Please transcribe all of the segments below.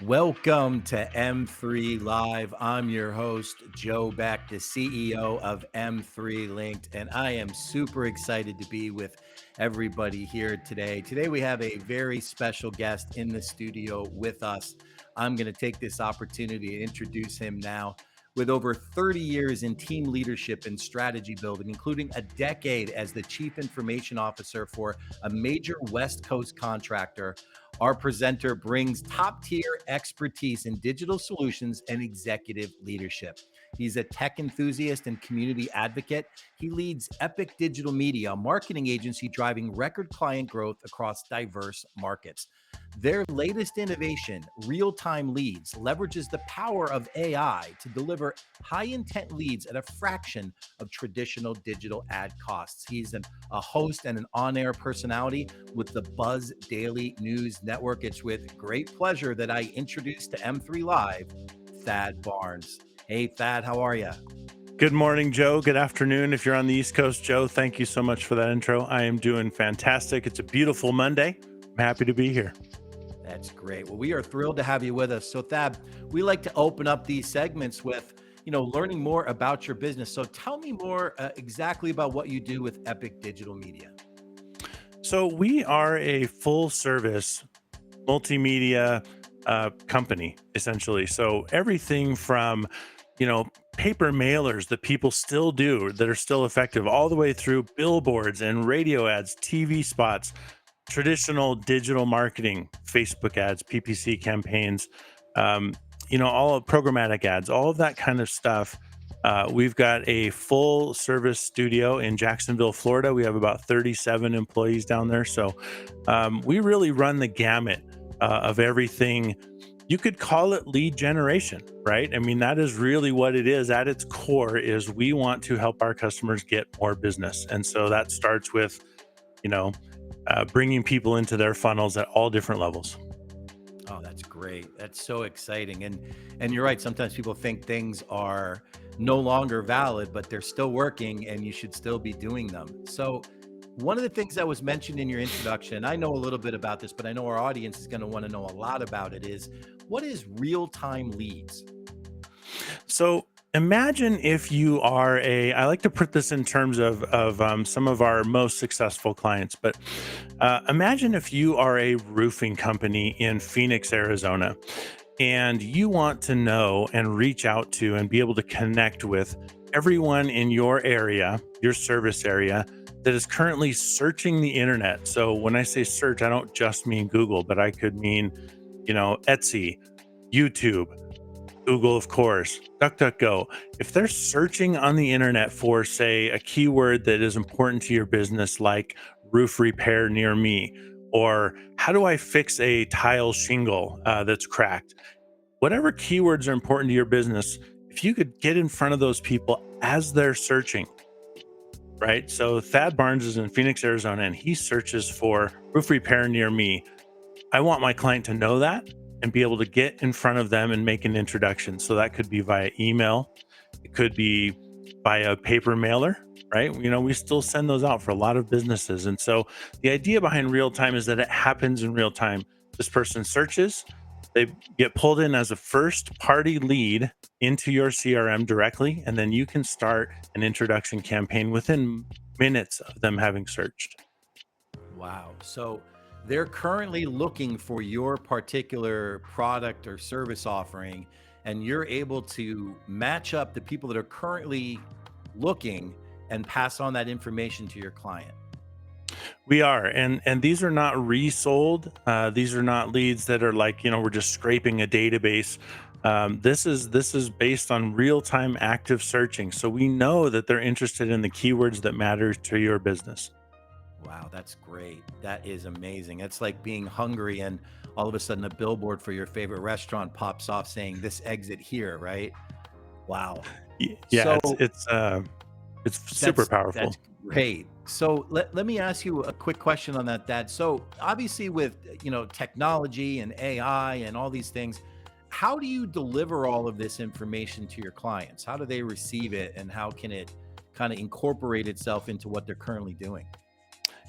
Welcome to M3 Live. I'm your host, Joe Beck, the CEO of M3Linked, and I am super excited to be with everybody here today. Today, we have a very special guest in the studio with us. I'm going to take this opportunity to introduce him now. With over 30 years in team leadership and strategy building, including a decade as the Chief Information Officer for a major West Coast contractor, our presenter brings top-tier expertise in digital solutions and executive leadership. He's a tech enthusiast and community advocate. He leads Epic Digital Media, a marketing agency driving record client growth across diverse markets. Their latest innovation, Real-Time Leads, leverages the power of AI to deliver high-intent leads at a fraction of traditional digital ad costs. He's a host and an on-air personality with the Buzz Daily News Network. It's with great pleasure that I introduce to M3 Live, Thad Barnes. Hey, Thad, how are you? Good morning, Joe. Good afternoon. If you're on the East Coast, Joe, thank you so much for that intro. I am doing fantastic. It's a beautiful Monday. I'm happy to be here. That's great. Well, we are thrilled to have you with us. So, Thad, we like to open up these segments with, learning more about your business. So tell me more exactly about what you do with Epic Digital Media. So we are a full service multimedia company, essentially. So everything from, paper mailers that people still do that are still effective, all the way through billboards and radio ads, TV spots, traditional digital marketing, Facebook ads, PPC campaigns, all of programmatic ads, all of that kind of stuff. We've got a full service studio in Jacksonville, Florida. We have about 37 employees down there. So we really run the gamut of everything. You could call it lead generation, right? I mean, that is really what it is. At its core is we want to help our customers get more business. And so that starts with, bringing people into their funnels at all different levels. Oh, that's great. That's so exciting. And you're right. Sometimes people think things are no longer valid, but they're still working and you should still be doing them. So one of the things that was mentioned in your introduction, I know a little bit about this, but I know our audience is going to want to know a lot about it, is what is real-time leads? So imagine if you are I like to put this in terms of some of our most successful clients, but imagine if you are a roofing company in Phoenix, Arizona, and you want to know and reach out to and be able to connect with everyone in your area, your service area, that is currently searching the internet. So when I say search, I don't just mean Google, but I could mean, Etsy, YouTube, Google, of course, DuckDuckGo. If they're searching on the internet for, say, a keyword that is important to your business, like roof repair near me, or how do I fix a tile shingle that's cracked, whatever keywords are important to your business, if you could get in front of those people as they're searching, right? So Thad Barnes is in Phoenix, Arizona, and he searches for roof repair near me. I want my client to know that and be able to get in front of them and make an introduction. So that could be via email. It could be via paper mailer, right? We still send those out for a lot of businesses. And so the idea behind real time is that it happens in real time. This person searches, they get pulled in as a first party lead into your CRM directly, and then you can start an introduction campaign within minutes of them having searched. Wow. So they're currently looking for your particular product or service offering, and you're able to match up the people that are currently looking and pass on that information to your client. We are, and these are not resold. These are not leads that are like, we're just scraping a database. This is based on real time active searching. So we know that they're interested in the keywords that matter to your business. Wow, that's great. That is amazing. It's like being hungry and all of a sudden a billboard for your favorite restaurant pops off saying this exit here, right? Wow. Yeah, So it's super powerful. that's great. So let me ask you a quick question on that, Dad. So obviously with technology and AI and all these things, how do you deliver all of this information to your clients? How do they receive it and how can it kind of incorporate itself into what they're currently doing?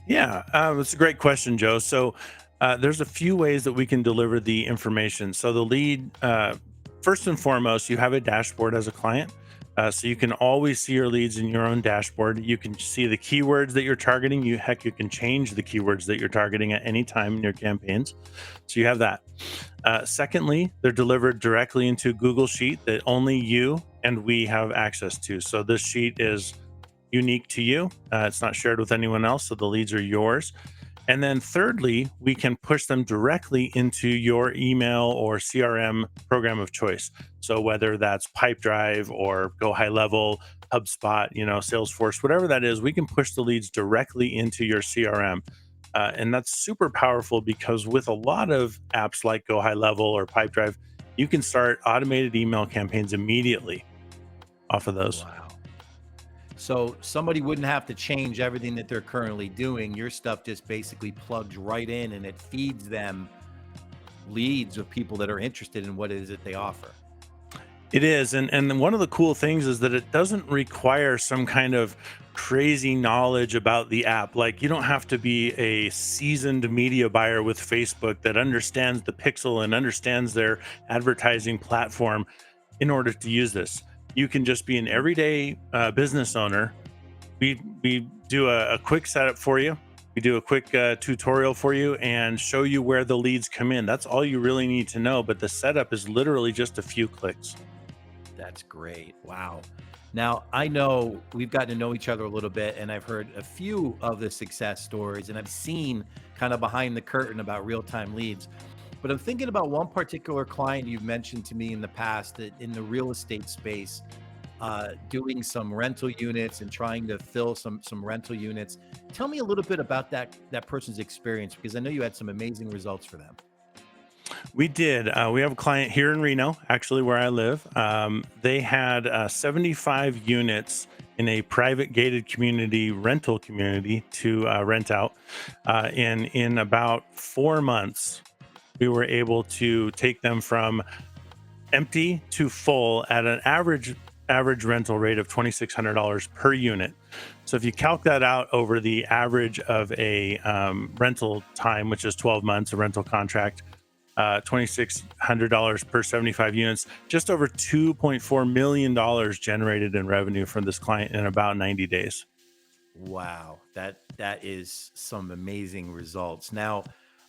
Yeah, it's a great question, Joe. So There's a few ways that we can deliver the information. So the lead, first and foremost, you have a dashboard as a client. So you can always see your leads in your own dashboard. You can see the keywords that you're targeting. You can change the keywords that you're targeting at any time in your campaigns. So you have that. Secondly, they're delivered directly into Google Sheet that only you and we have access to. So this sheet is unique to you. It's not shared with anyone else. So the leads are yours. And then thirdly, we can push them directly into your email or CRM program of choice. So whether that's Pipedrive or Go High Level, HubSpot, Salesforce, whatever that is, we can push the leads directly into your CRM. And that's super powerful because with a lot of apps like Go High Level or Pipedrive, you can start automated email campaigns immediately off of those. Wow. So somebody wouldn't have to change everything that they're currently doing. Your stuff just basically plugs right in and it feeds them leads of people that are interested in what it is that they offer. It is, and one of the cool things is that it doesn't require some kind of crazy knowledge about the app. Like you don't have to be a seasoned media buyer with Facebook that understands the pixel and understands their advertising platform in order to use this. You can just be an everyday business owner. We do a quick setup for you. We do a quick tutorial for you and show you where the leads come in. That's all you really need to know. But the setup is literally just a few clicks. That's great. Wow. Now, I know we've gotten to know each other a little bit, and I've heard a few of the success stories, and I've seen kind of behind the curtain about real-time leads. But I'm thinking about one particular client you've mentioned to me in the past that in the real estate space, doing some rental units and trying to fill some rental units. Tell me a little bit about that person's experience because I know you had some amazing results for them. We did. We have a client here in Reno, actually, where I live. They had 75 units in a private gated community, rental community to rent out. And in about 4 months, we were able to take them from empty to full at an average rental rate of $2,600 per unit. So if you calc that out over the average of a rental time, which is 12 months, a rental contract, $2,600 per 75 units, just over $2.4 million generated in revenue from this client in about 90 days. Wow, that is some amazing results. Now,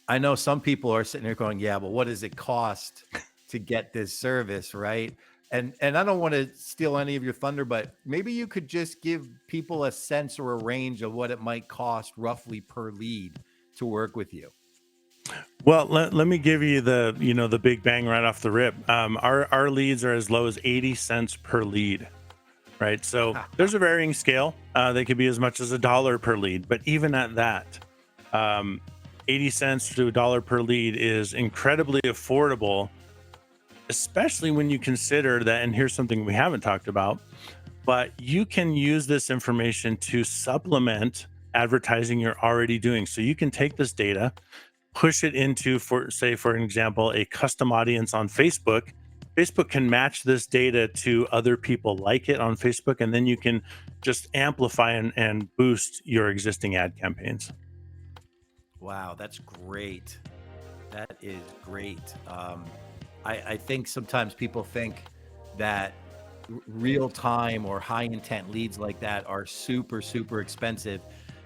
I know some people are sitting there going, "Yeah, but what does it cost to get this service, right?" And I don't want to steal any of your thunder, but maybe you could just give people a sense or a range of what it might cost roughly per lead to work with you. Well, let me give you the big bang right off the rip. Our leads are as low as 80 cents per lead, right? So there's a varying scale. They could be as much as $1 per lead, but even at that, 80 cents to $1 per lead is incredibly affordable, especially when you consider that. And here's something we haven't talked about, but you can use this information to supplement advertising you're already doing. So you can take this data, push it into, for an example, a custom audience on Facebook. Facebook can match this data to other people like it on Facebook, and then you can just amplify and boost your existing ad campaigns. Wow, that's great. That is great. I think sometimes people think that real time or high intent leads like that are super, super expensive.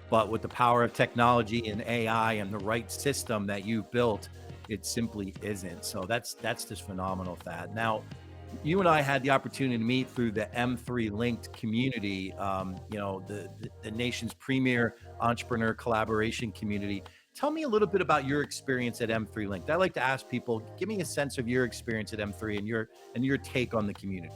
But with the power of technology and AI and the right system that you've built, it simply isn't. So that's just phenomenal, Thad. Now, you and I had the opportunity to meet through the M3 Linked community, the nation's premier entrepreneur collaboration community. Tell me a little bit about your experience at M3 Linked. I like to ask people, give me a sense of your experience at M3 and your take on the community.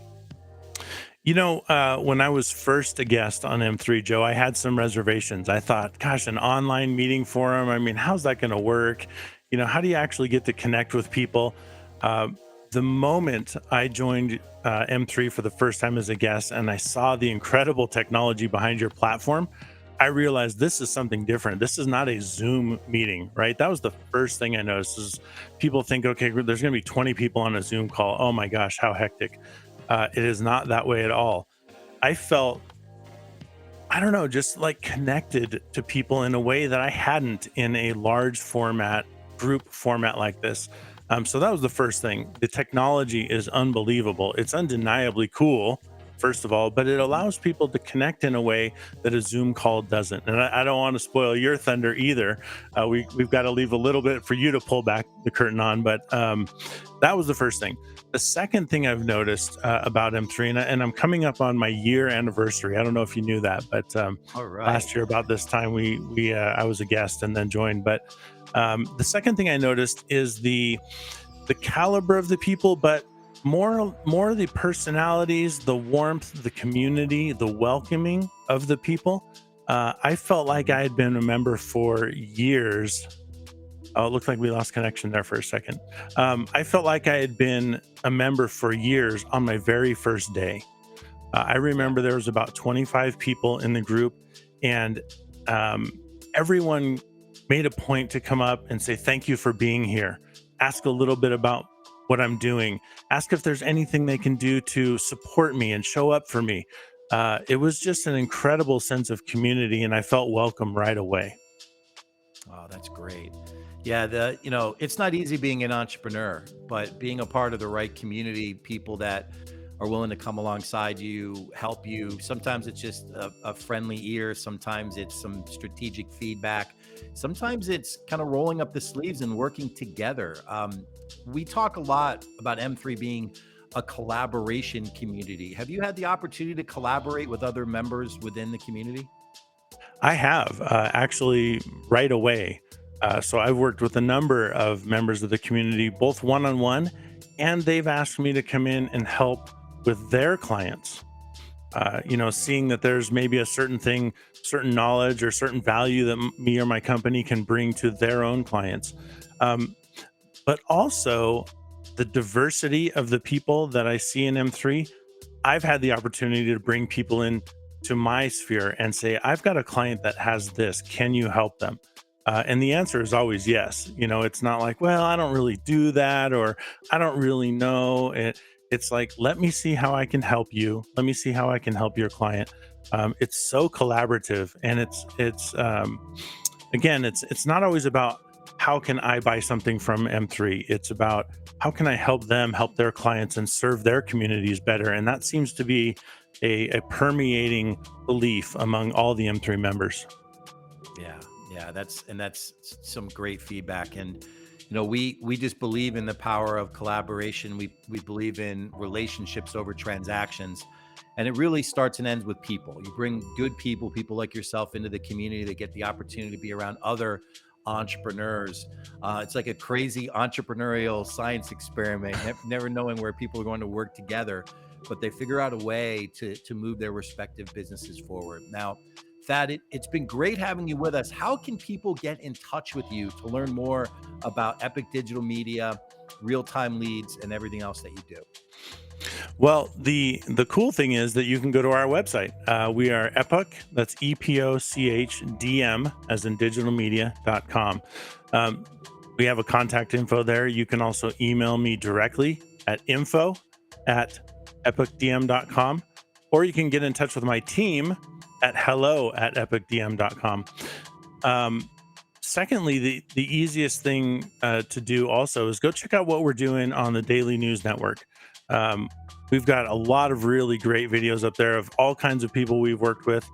When I was first a guest on M3, Joe, I had some reservations. I thought, gosh, an online meeting forum. I mean, how's that going to work? How do you actually get to connect with people? Uh, the moment I joined M3 for the first time as a guest and I saw the incredible technology behind your platform, I realized this is something different. This is not a Zoom meeting, right? That was the first thing I noticed is people think, okay, there's going to be 20 people on a Zoom call. Oh my gosh, how hectic. It is not that way at all. I felt, I don't know, just like connected to people in a way that I hadn't in a large format group format like this. So that was the first thing. The technology is unbelievable. It's undeniably cool, first of all, but it Mhm. allows people to connect in a way that a Zoom call doesn't. And I don't want to spoil your thunder either. We've got to leave a little bit for you to pull back the curtain on, but that was the first thing. The second thing I've noticed about M3, and I'm coming up on my year anniversary. I don't know if you knew that, but All right. last year about this time we I was a guest and then joined. But the second thing I noticed is the caliber of the people, but more the personalities, the warmth, the community, the welcoming of the people. I felt like Mhm. I had been a member for years. Oh, it looked like we lost connection there for a second. I felt like I had been a member for years on my very first day. I Yeah. remember there was about 25 people in the group, and um, everyone made a point to come up and say, "Thank you for being here." Ask a little bit about what I'm doing. Ask if there's anything they can do to support me and show up for me. It was just an incredible sense of community, and I felt welcome right away. Oh, that's great. Yeah, it's not easy being an entrepreneur, but being a part of the right community, people that are willing to come alongside you, help you. Sometimes it's just a friendly ear. Sometimes it's some strategic feedback. Sometimes it's kind of rolling up the sleeves and working together. We talk a lot about M3 being a collaboration community. Have you had the opportunity to collaborate with other members within the community? I have actually right away. So I've worked with a number of members of the community, both one on one, and they've asked me to come in and help with their clients. Seeing that there's maybe a certain thing, certain knowledge, or certain value that me or my company can bring to their own clients. Um, but also the diversity of the people that I see in M3. I've had the opportunity to bring people in to my sphere and say, I've got a client that has this. Can you help them? And the answer is always yes. It's not like, well, I don't really do that, or I don't really know. It's like, let me see how I can help you. Let me see how I can help your client. It's so collaborative, and it's again, it's not always about how can I buy something from M3. It's about how can I help them help their clients and serve their communities better. And that seems to be a permeating belief among all the M3 members. Yeah, yeah, that's some great feedback. And we just believe in the power of collaboration. We believe in relationships over transactions. And it really starts and ends with people. You bring good people, people like yourself, into the community that get the opportunity to be around other entrepreneurs. It's like a crazy entrepreneurial science experiment, never knowing where people are going to work together, but they figure out a way to move their respective businesses forward. Now, Thad, it's been great having you with us. How can people get in touch with you to learn more about Epic Digital Media, real time leads, and everything else that you do? Well, the cool thing is that you can go to our website. We are Epoch, that's EPOCHDM, as in digitalmedia.com. Um, we have a contact info there. You can also email me directly at info@epochdm.com, or you can get in touch with my team at hello@epochdm.com. Um, Secondly, the easiest thing to do also is go check out what we're doing on the Daily News Network. Um, we've got a lot of really great videos up there of all kinds of people we've worked with.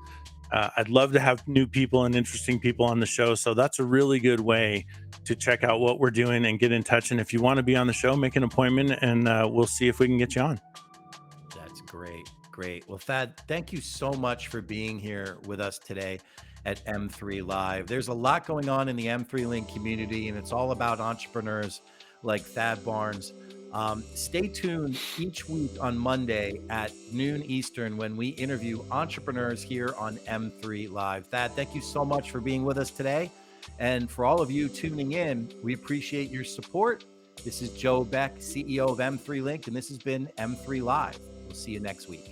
I'd love to have new people and interesting people on the show. So that's a really good way to check out what we're doing and get in touch. And if you want to be on the show, make an appointment, and we'll see if we can get you on. That's great. Great. Well, Thad, thank you so much for being here with us today at M3 Live. There's a lot going on in the M3 Link community, and it's all about entrepreneurs like Thad Barnes. Stay tuned each week on Monday at noon Eastern when we interview entrepreneurs here on M3 Live. Thad, thank you so much for being with us today. And for all of you tuning in, we appreciate your support. This is Joe Beck, CEO of M3 Link, and this has been M3 Live. We'll see you next week.